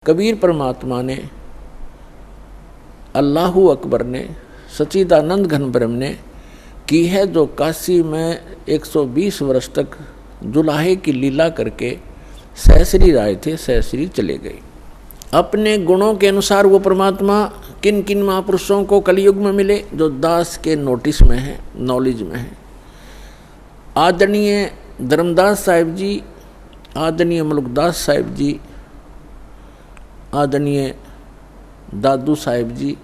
कबीर परमात्मा ने, अल्लाहु अकबर ने, सच्चिदानंद घन ब्रह्म ने की है जो काशी में 120 वर्ष तक जुलाहे की लीला करके सहस्री राय थे, सहस्री चले गए। अपने गुणों के अनुसार वो परमात्मा किन किन महापुरुषों को कलयुग में मिले जो दास के नोटिस में है, नॉलेज में है। आदरणीय धर्मदास साहिब जी, आदरणीय मुल्कदास साहिब जी, आदरणीय दादू साहिब जी,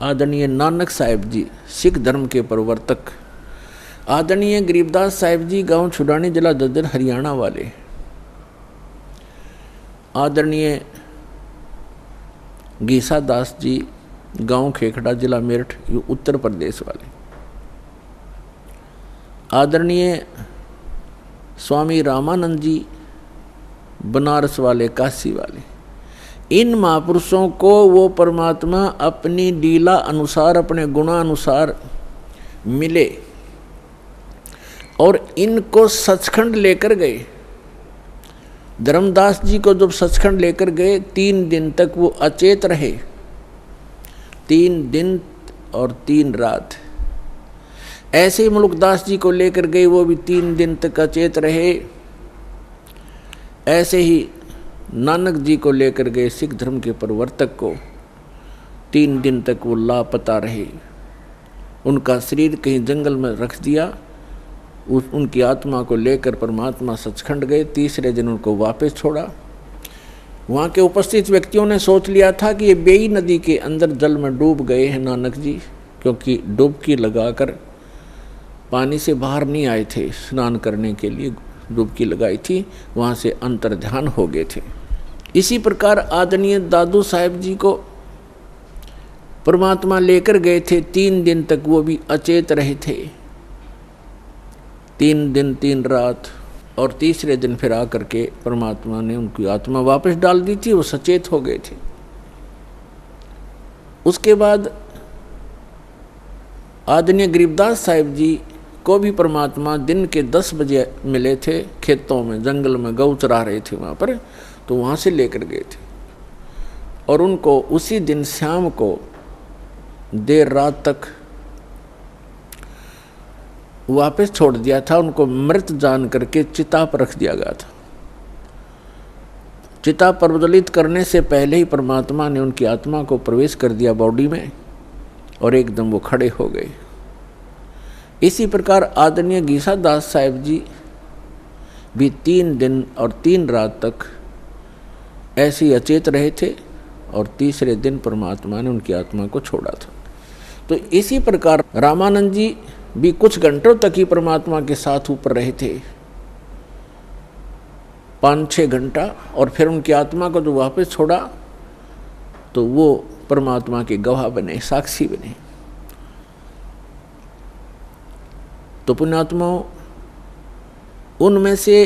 आदरणीय नानक साहिब जी सिख धर्म के प्रवर्तक, आदरणीय गरीबदास साहिब जी गांव छुड़ानी जिला ददर हरियाणा वाले, आदरणीय गीसा दास जी गांव खेखड़ा जिला मेरठ उत्तर प्रदेश वाले, आदरणीय स्वामी रामानंद जी बनारस वाले, काशी वाले, इन महापुरुषों को वो परमात्मा अपनी लीला अनुसार, अपने गुणानुसार मिले और इनको सचखंड लेकर गए। धर्मदास जी को जब सचखंड लेकर गए 3 दिन तक वो अचेत रहे, 3 दिन और 3 रात। ऐसे ही मुल्कदास जी को लेकर गए, वो भी 3 दिन तक अचेत रहे। ऐसे ही नानक जी को लेकर गए, सिख धर्म के प्रवर्तक को, 3 दिन तक वो लापता रहे। उनका शरीर कहीं जंगल में रख दिया, उनकी आत्मा को लेकर परमात्मा सचखंड गए। तीसरे दिन उनको वापस छोड़ा। वहाँ के उपस्थित व्यक्तियों ने सोच लिया था कि ये बेई नदी के अंदर जल में डूब गए हैं नानक जी, क्योंकि डुबकी लगाकर पानी से बाहर नहीं आए थे, स्नान करने के लिए डुबकी लगाई थी, वहाँ से अंतर्ध्यान हो गए थे। इसी प्रकार आदरणीय दादू साहिब जी को परमात्मा लेकर गए थे, 3 दिन तक वो भी अचेत रहे थे, 3 दिन 3 रात। और तीसरे दिन फिर आकर के परमात्मा ने उनकी आत्मा वापस डाल दी थी, वो सचेत हो गए थे। उसके बाद आदरणीय गरीबदास साहिब जी को भी परमात्मा दिन के 10 बजे मिले थे, खेतों में जंगल में गौ चरा रहे थे वहाँ पर, तो वहाँ से लेकर गए थे और उनको उसी दिन शाम को देर रात तक वापस छोड़ दिया था। उनको मृत जान करके चिता पर रख दिया गया था। चिता प्रज्वलित करने से पहले ही परमात्मा ने उनकी आत्मा को प्रवेश कर दिया बॉडी में और एकदम वो खड़े हो गए। इसी प्रकार आदरणीय गीसा दास साहिब जी भी 3 दिन और 3 रात तक ऐसे ही अचेत रहे थे और तीसरे दिन परमात्मा ने उनकी आत्मा को छोड़ा था। तो इसी प्रकार रामानंद जी भी कुछ घंटों तक ही परमात्मा के साथ ऊपर रहे थे, 5-6 घंटा, और फिर उनकी आत्मा को जो वापस छोड़ा तो वो परमात्मा के गवाह बने, साक्षी बने। तो पुण्यात्माओं, उनमें से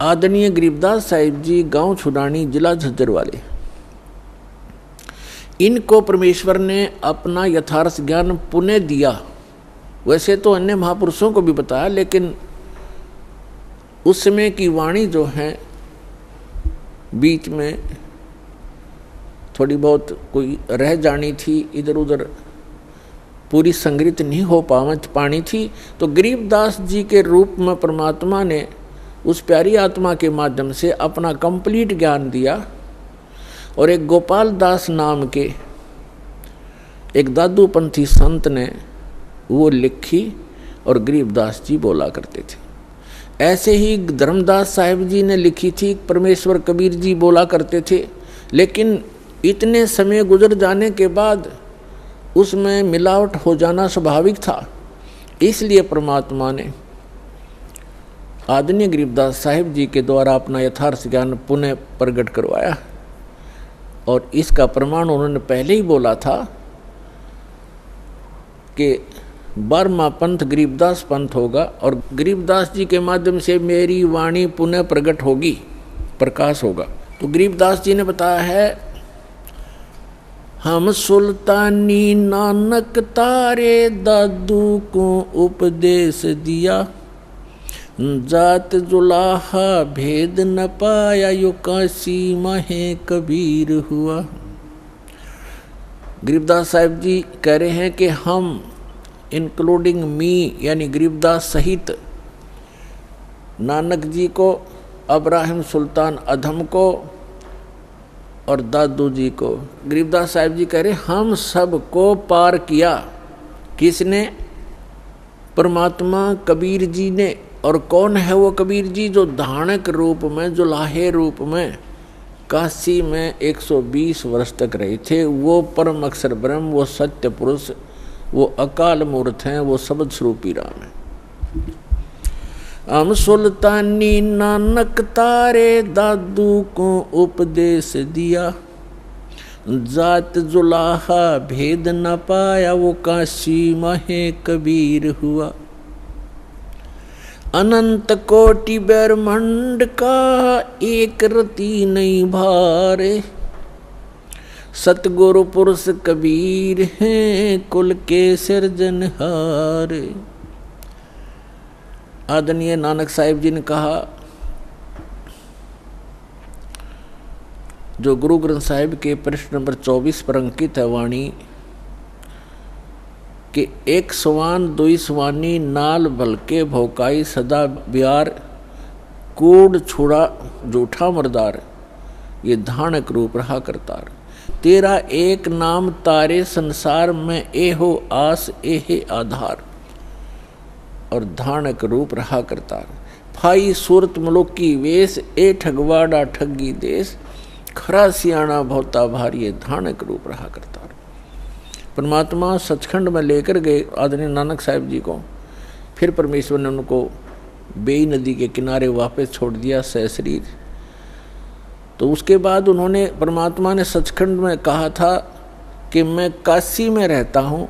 आदरणीय गरीबदास साहिब जी गांव छुड़ानी जिला झज्जर वाले, इनको परमेश्वर ने अपना यथार्थ ज्ञान पुनः दिया। वैसे तो अन्य महापुरुषों को भी बताया, लेकिन उस समय की वाणी जो है बीच में थोड़ी बहुत कोई रह जानी थी, इधर उधर पूरी संग्रहित नहीं हो पानी थी। तो गरीबदास जी के रूप में परमात्मा ने उस प्यारी आत्मा के माध्यम से अपना कंप्लीट ज्ञान दिया। और एक गोपाल दास नाम के एक दादूपंथी संत ने वो लिखी और गरीबदास जी बोला करते थे। ऐसे ही धर्मदास साहिब जी ने लिखी थी, परमेश्वर कबीर जी बोला करते थे। लेकिन इतने समय गुजर जाने के बाद उसमें मिलावट हो जाना स्वाभाविक था, इसलिए परमात्मा ने आदरणीय गरीबदास साहिब जी के द्वारा अपना यथार्थ ज्ञान पुनः प्रकट करवाया। और इसका प्रमाण उन्होंने पहले ही बोला था कि 12वां पंथ गरीबदास पंथ होगा और गरीबदास जी के माध्यम से मेरी वाणी पुनः प्रकट होगी, प्रकाश होगा। तो गरीबदास जी ने बताया है, हम सुल्तानी नानक तारे दादू को उपदेश दिया, जात जुलाहा भेद न पाया यो काशी माहे कबीर हुआ। गरीबदास साहिब जी कह रहे हैं कि हम इंक्लूडिंग मी यानी गरीबदास सहित नानक जी को, अब्राहिम सुल्तान अधम को और दादू जी को, गरीबदास साहिब जी कह रहे हम सब को पार किया। किसने? परमात्मा कबीर जी ने। और कौन है वो कबीर जी? जो धानक रूप में, जुलाहे रूप में काशी में 120 वर्ष तक रहे थे। वो परम अक्षर ब्रह्म, वो सत्य पुरुष, वो अकाल मूर्त हैं, वो शब्द स्वरूपी राम है। हम सुल्तानी नानक तारे दादू को उपदेश दिया, जात जुलाहा भेद न पाया वो काशी माहे कबीर हुआ। अनंत कोटि ब्रह्मांड का एक रति नहीं भारे, सतगुरु पुरुष कबीर हैं कुल के सिरजनहार। आदरणीय नानक साहिब जी ने कहा, जो गुरु ग्रंथ साहिब के पृष्ठ नंबर 24 पर अंकित है वाणी कि एक सवान दुई सवानी नाल भलके भोकाई सदा ब्यार, कूड़ छुड़ा जूठा मरदार, ये धानक रूप रहा करतार। तेरा एक नाम तारे संसार में, ए हो आस ए है आधार। और धानक रूप रहा करतार। फाई सूरत मलुक की वेश, ए ठगवाड़ा ठगी देश, खरा सियाणा भौता भारी, धानक रूप रहा करतार। परमात्मा सचखंड में लेकर गए आदरणीय नानक साहिब जी को। फिर परमेश्वर ने उनको बेई नदी के किनारे वापस छोड़ दिया सहशरीर। तो उसके बाद उन्होंने, परमात्मा ने सचखंड में कहा था कि मैं काशी में रहता हूँ,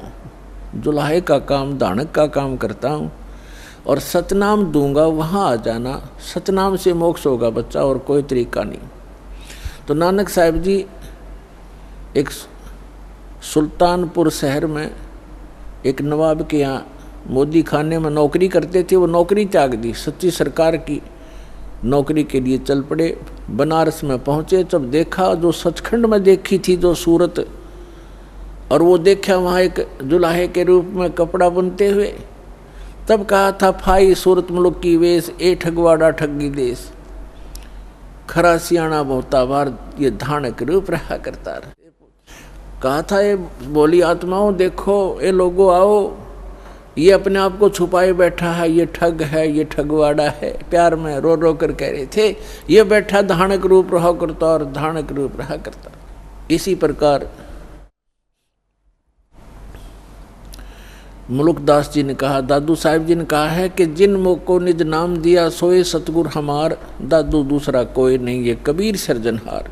जुलाहे का काम, दानक का काम करता हूँ और सतनाम दूंगा, वहाँ आ जाना, सतनाम से मोक्ष होगा बच्चा, और कोई तरीका नहीं। तो नानक साहिब जी एक सुल्तानपुर शहर में एक नवाब के यहाँ मोदी खाने में नौकरी करते थे। वो नौकरी त्याग दी, सच्ची सरकार की नौकरी के लिए चल पड़े। बनारस में पहुँचे, जब देखा जो सचखंड में देखी थी जो सूरत, और वो देखा वहाँ एक जुलाहे के रूप में कपड़ा बुनते हुए, तब कहा था फाई सूरत मुल्क की वेश, ए ठगवाड़ा ठगी देश, खरा सियाणा बहुता बार, ये धानक रूप रहा करता। कहा था ये बोली आत्माओं, देखो ये लोगों आओ, ये अपने आप को छुपाए बैठा है, ये ठग है, ये ठगवाड़ा है। प्यार में रो रो कर कह रहे थे, ये बैठा धानक रूप रहा करता और धानक रूप रहा करता। इसी प्रकार मुलुकदास जी ने कहा, दादू साहिब जी ने कहा है कि जिन मुख को निज नाम दिया सोए सतगुर हमार, दादू दूसरा कोई नहीं, ये कबीर सिरजनहार।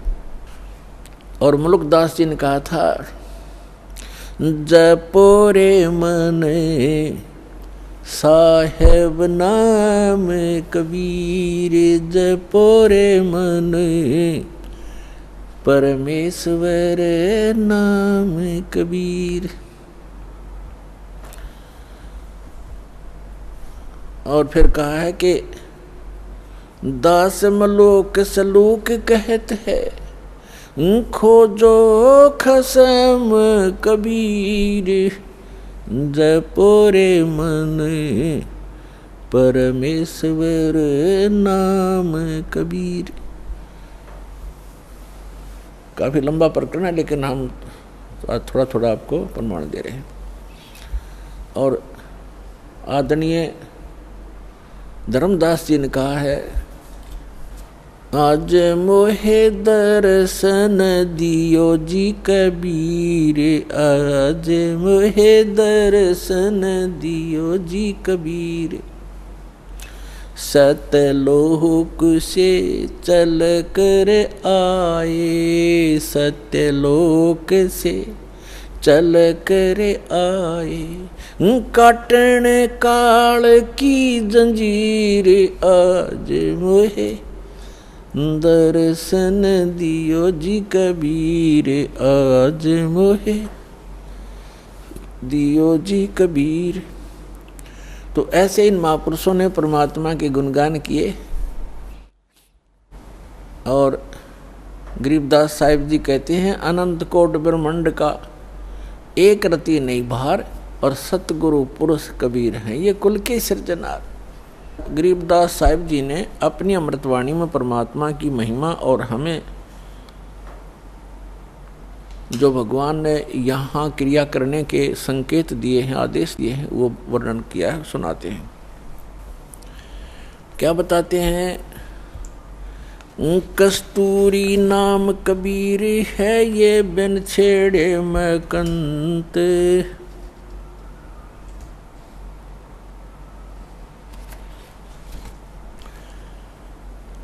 और मुलुकदास जी ने कहा था, जपोरे मन साहेब नाम कबीर, जपोरे मन परमेश्वर नाम कबीर। और फिर कहा है कि दास मलोक सलूक कहत है, खोजो खसम कबीर, जपोरे मन परमेश्वर नाम कबीर। काफी लंबा प्रकरण है, लेकिन हम थोड़ा थोड़ा आपको प्रमाण दे रहे हैं। और आदरणीय धर्मदास जी ने कहा है, आज मोहे दर्शन दियो जी कबीर, आज मोहे दर्शन दियो जी कबीर, सतलोक से चल कर आए, सतलोक से चल कर आए, काटन काल की जंजीर, आज मोहे दर्शन दियो जी कबीर, आज मोहे दियो जी कबीर। तो ऐसे इन महापुरुषों ने परमात्मा के गुणगान किए। और गरीबदास साहिब जी कहते हैं, अनंत कोट ब्रह्मांड का एक रति नहीं भार, और सतगुरु पुरुष कबीर हैं ये कुल के सृजनार। गरीबदास साहिब जी ने अपनी अमृतवाणी में परमात्मा की महिमा और हमें जो भगवान ने यहाँ क्रिया करने के संकेत दिए हैं, आदेश दिए हैं, वो वर्णन किया है, सुनाते हैं। क्या बताते हैं? कस्तूरी नाम कबीर है, ये बिन छेड़े मैं कंत।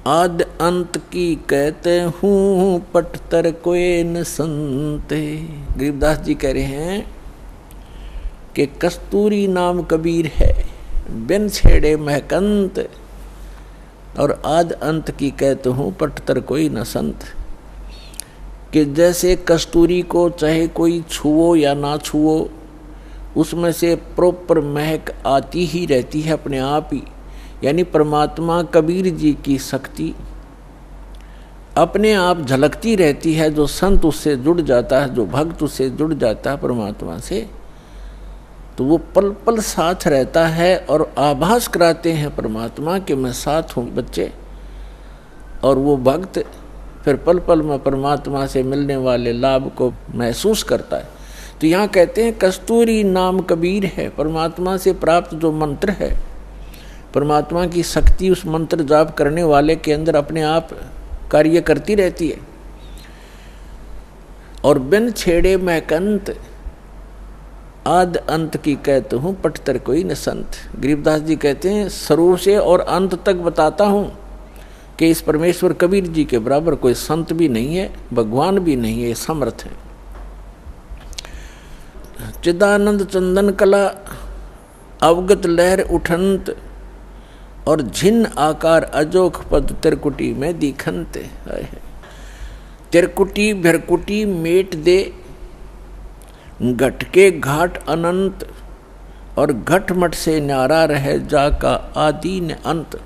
आद अंत की कहते हूँ, पटतर कोई न संते। गरीबदास जी कह रहे हैं कि कस्तूरी नाम कबीर है, बिन छेड़े महकंत, और आद अंत की कहते हूँ, पटतर कोई न संत। कि जैसे कस्तूरी को चाहे कोई छुओ या ना छुओ, उसमें से प्रॉपर महक आती ही रहती है अपने आप ही। यानी परमात्मा कबीर जी की शक्ति अपने आप झलकती रहती है। जो संत उससे जुड़ जाता है, जो भक्त उससे जुड़ जाता है परमात्मा से, तो वो पल पल साथ रहता है और आभास कराते हैं परमात्मा कि मैं साथ हूँ बच्चे। और वो भक्त फिर पल पल में परमात्मा से मिलने वाले लाभ को महसूस करता है। तो यहाँ कहते हैं कस्तूरी नाम कबीर है, परमात्मा से प्राप्त जो मंत्र है, परमात्मा की शक्ति उस मंत्र जाप करने वाले के अंदर अपने आप कार्य करती रहती है। और बिन छेड़े महकंत, आद अंत की कहते हूँ, पटतर कोई न संत। गरीबदास जी कहते हैं शुरू से और अंत तक बताता हूँ कि इस परमेश्वर कबीर जी के बराबर कोई संत भी नहीं है, भगवान भी नहीं है, समर्थ है। चिदानंद चंदन कला अवगत लहर उठंत, और झिन आकार अजोख पद तिरकुटी में दिखंत। तिरकुटी भिरकुटी मेट दे, घट के घाट अनंत, और घटमट से न्यारा रहे जाका आदि न अंत।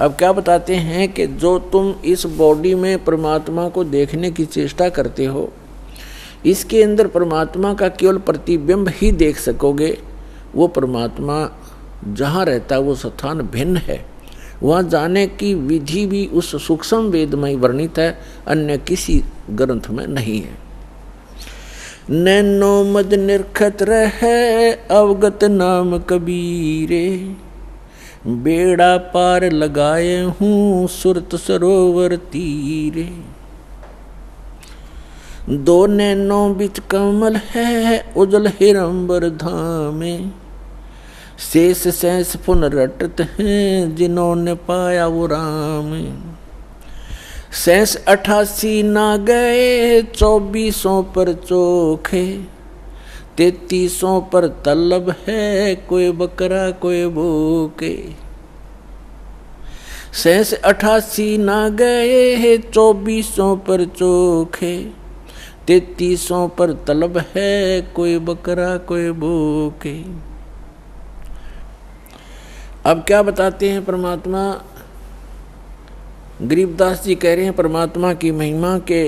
अब क्या बताते हैं कि जो तुम इस बॉडी में परमात्मा को देखने की चेष्टा करते हो, इसके अंदर परमात्मा का केवल प्रतिबिंब ही देख सकोगे। वो परमात्मा जहाँ रहता है वो स्थान भिन्न है, वहाँ जाने की विधि भी उस सूक्ष्म वेद में वर्णित है, अन्य किसी ग्रंथ में नहीं है। नैनो मद निरखत रहे अवगत नाम कबीरे, बेड़ा पार लगाए हूँ सुरत सरोवर तीरे। दो नैनों बिच कमल है उजल हिरंबर धामे, शेष शेष पुन रटत हैं जिन्होंने पाया वो राम। शेष 88 ना गए 2400 पर चोखे, 3300 पर तलब है कोई बकरा कोई भूखे। शेष 88 ना गए 2400 पर चोखे, 3300 पर तलब है कोई बकरा कोई भूखे। अब क्या बताते हैं परमात्मा? गरीबदास जी कह रहे हैं परमात्मा की महिमा के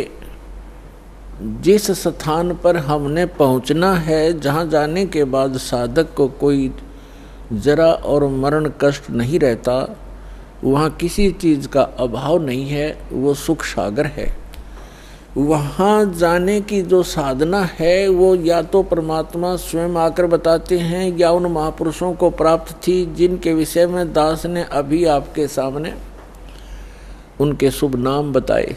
जिस स्थान पर हमने पहुंचना है, जहां जाने के बाद साधक को कोई जरा और मरण कष्ट नहीं रहता, वहां किसी चीज़ का अभाव नहीं है, वो सुख सागर है। वहाँ जाने की जो साधना है वो या तो परमात्मा स्वयं आकर बताते हैं या उन महापुरुषों को प्राप्त थी, जिनके विषय में दास ने अभी आपके सामने उनके शुभ नाम बताए।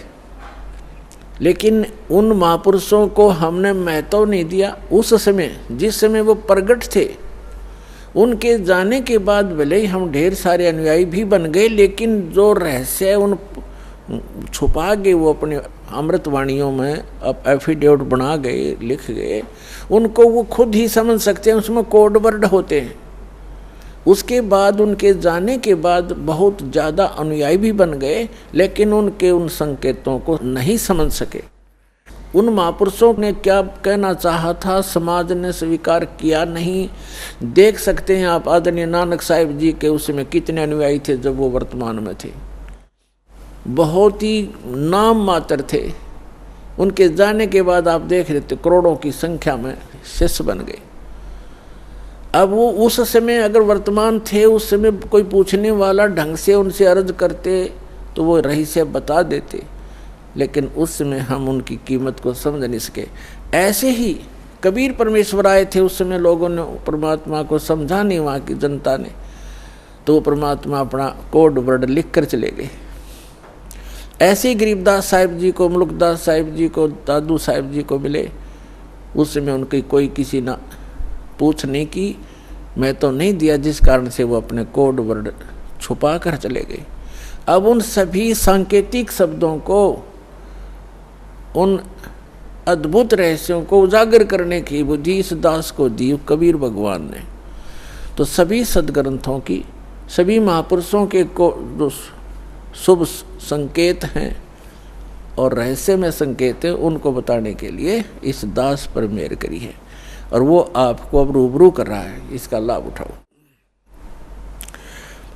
लेकिन उन महापुरुषों को हमने महत्व नहीं दिया। उस समय जिस समय वो प्रगट थे, उनके जाने के बाद भले ही हम ढेर सारे अनुयायी भी बन गए, लेकिन जो रहस्य उन छुपा गए वो अपने अमृतवाणियों में अब एफिडेविट बना गए, लिख गए, उनको वो खुद ही समझ सकते हैं, उसमें कोड वर्ड होते हैं। उसके बाद उनके जाने के बाद बहुत ज़्यादा अनुयायी भी बन गए, लेकिन उनके उन संकेतों को नहीं समझ सके। उन महापुरुषों ने क्या कहना चाहा था समाज ने स्वीकार किया नहीं। देख सकते हैं आप आदरणीय नानक साहिब जी के उसमें कितने अनुयायी थे जब वो वर्तमान में थे, बहुत ही नाम मात्र थे। उनके जाने के बाद आप देख रहे थे करोड़ों की संख्या में शिष्य बन गए। अब वो उस समय अगर वर्तमान थे, उस समय कोई पूछने वाला ढंग से उनसे अर्ज करते तो वो रहस्य बता देते, लेकिन उस समय हम उनकी कीमत को समझ नहीं सके। ऐसे ही कबीर परमेश्वर आए थे, उस समय लोगों ने परमात्मा को समझा नहीं, वहाँ की जनता ने, तो वो परमात्मा अपना कोड वर्ड लिख कर चले गए। ऐसे ही गरीबदास साहिब जी को, मुल्कदास साहिब जी को, दादू साहिब जी को मिले, उस समय उनकी कोई किसी ना पूछ नहीं की, मैं तो नहीं दिया, जिस कारण से वो अपने कोड वर्ड छुपा कर चले गए। अब उन सभी सांकेतिक शब्दों को, उन अद्भुत रहस्यों को उजागर करने की बुद्धि इस दास को दी कबीर भगवान ने। तो सभी सदग्रंथों की, सभी महापुरुषों के को जो शुभ संकेत हैं और रहस्य में संकेत है, उनको बताने के लिए इस दास पर मेहर करी है, और वो आपको अब रूबरू कर रहा है, इसका लाभ उठाओ।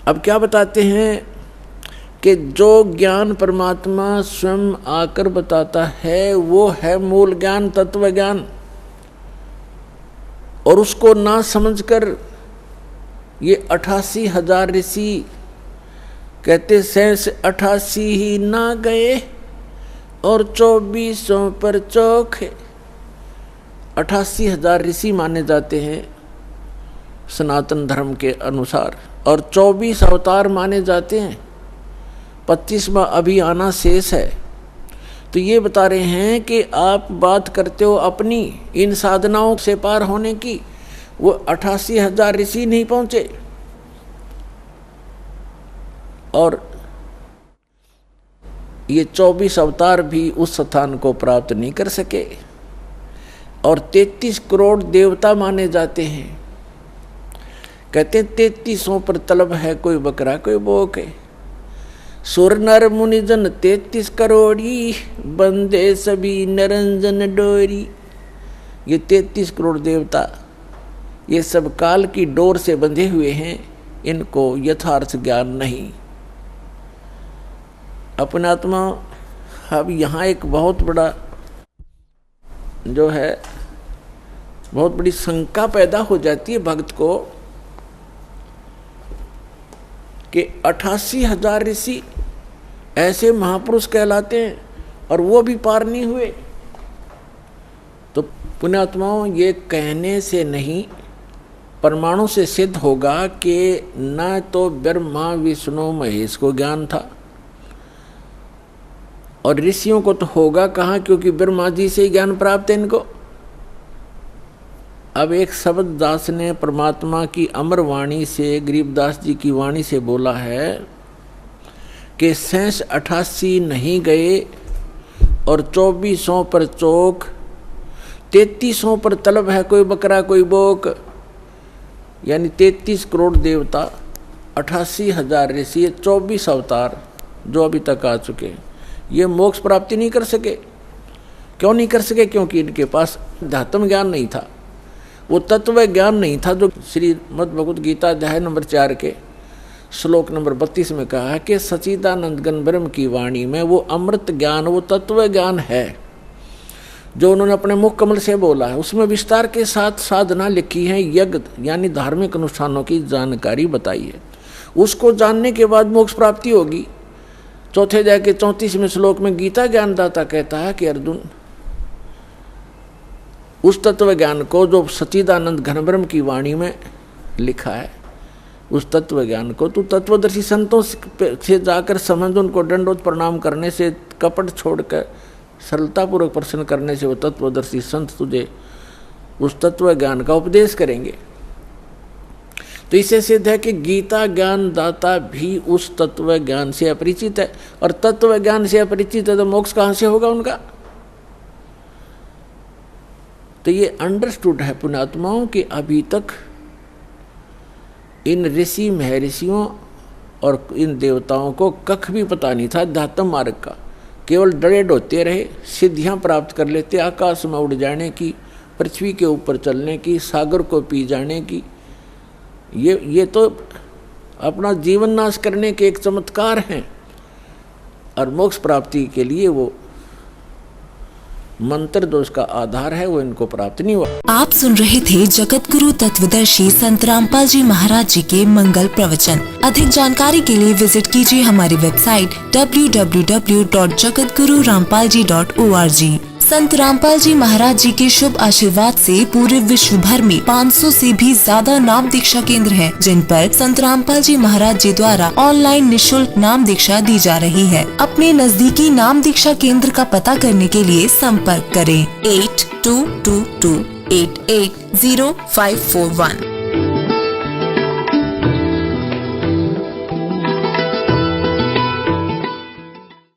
अब क्या बताते हैं कि जो ज्ञान परमात्मा स्वयं आकर बताता है वो है मूल ज्ञान, तत्व ज्ञान, और उसको ना समझकर ये 88,000 ऋषि कहते शेष 88 ही ना गए और 2400 पर चौखे। 88,000 ऋषि माने जाते हैं सनातन धर्म के अनुसार, और 24 अवतार माने जाते हैं, 25वां अभी आना शेष है। तो ये बता रहे हैं कि आप बात करते हो अपनी इन साधनाओं से पार होने की, वो 88,000 ऋषि नहीं पहुंचे, और ये 24 अवतार भी उस स्थान को प्राप्त नहीं कर सके, और 33 करोड़ देवता माने जाते हैं। कहते 3300 पर तलब है, कोई बकरा कोई बोक है। सुर नर मुनिजन 33 करोड़ी, बंदे सभी नरंजन डोरी। ये 33 करोड़ देवता ये सब काल की डोर से बंधे हुए हैं, इनको यथार्थ ज्ञान नहीं। अपनात्मा अब यहाँ एक बहुत बड़ा जो है, बहुत बड़ी शंका पैदा हो जाती है भक्त को कि 88,000 ऋषि ऐसे महापुरुष कहलाते हैं और वो भी पार नहीं हुए। तो पुण्यात्माओं, ये कहने से नहीं, परमाणु से सिद्ध होगा कि न तो ब्रह्मा विष्णु महेश को ज्ञान था, और ऋषियों को तो होगा कहाँ, क्योंकि ब्रह्मा जी से ही ज्ञान प्राप्त है इनको। अब एक शब्द दास ने परमात्मा की अमर वाणी से, गरीबदास जी की वाणी से बोला है कि शेष 88 नहीं गए और 2400 पर चौक, 3300 पर तलब है, कोई बकरा कोई बोक। यानी 33 करोड़ देवता, 88,000 ऋषि, 24 अवतार जो अभी तक आ चुके, ये मोक्ष प्राप्ति नहीं कर सके। क्यों नहीं कर सके? क्योंकि इनके पास अध्यात्म ज्ञान नहीं था, वो तत्व ज्ञान नहीं था जो श्रीमद् भगवद गीता अध्याय नंबर 4 के श्लोक नंबर 32 में कहा है कि सच्चिदानंद घन ब्रह्म की वाणी में वो अमृत ज्ञान, वो तत्व ज्ञान है जो उन्होंने अपने मुख कमल से बोला है। उसमें विस्तार के साथ साधना लिखी है, यज्ञ यानी धार्मिक अनुष्ठानों की जानकारी बताई है। उसको जानने के बाद मोक्ष प्राप्ति होगी। चौथे अध्याय के 34वें श्लोक में गीता ज्ञानदाता कहता है कि अर्जुन, उस तत्व ज्ञान को जो सच्चिदानंद घन ब्रह्म की वाणी में लिखा है, उस तत्व ज्ञान को तू तत्वदर्शी संतों से जाकर समझ, उनको दंडोत प्रणाम करने से, कपट छोड़कर सरलतापूर्वक प्रश्न करने से वो तत्वदर्शी संत तुझे उस तत्व ज्ञान का उपदेश करेंगे। तो इससे सिद्ध है कि गीता ज्ञान दाता भी उस तत्व ज्ञान से अपरिचित है, और तत्व ज्ञान से अपरिचित है तो मोक्ष कहाँ से होगा उनका? तो ये अंडरस्टूड है पुण्यात्माओं कि अभी तक इन ऋषि महर्षियों और इन देवताओं को कख भी पता नहीं था अध्यात्म मार्ग का, केवल दृढ़ होते रहे, सिद्धियां प्राप्त कर लेते, आकाश में उड़ जाने की, पृथ्वी के ऊपर चलने की, सागर को पी जाने की, ये तो अपना जीवन नाश करने के एक चमत्कार हैं। और मोक्ष प्राप्ति के लिए वो मंत्र जो उसका आधार है वो इनको प्राप्त नहीं हुआ। आप सुन रहे थे जगत गुरु तत्वदर्शी संत रामपाल जी महाराज जी के मंगल प्रवचन। अधिक जानकारी के लिए विजिट कीजिए हमारी वेबसाइट www.jagatgururampalji.org। संत रामपाल जी महाराज जी के शुभ आशीर्वाद से पूरे विश्व भर में 500 से भी ज्यादा नाम दीक्षा केंद्र हैं, जिन पर संत रामपाल जी महाराज जी द्वारा ऑनलाइन निशुल्क नाम दीक्षा दी जा रही है। अपने नजदीकी नाम दीक्षा केंद्र का पता करने के लिए संपर्क करें 8222880541।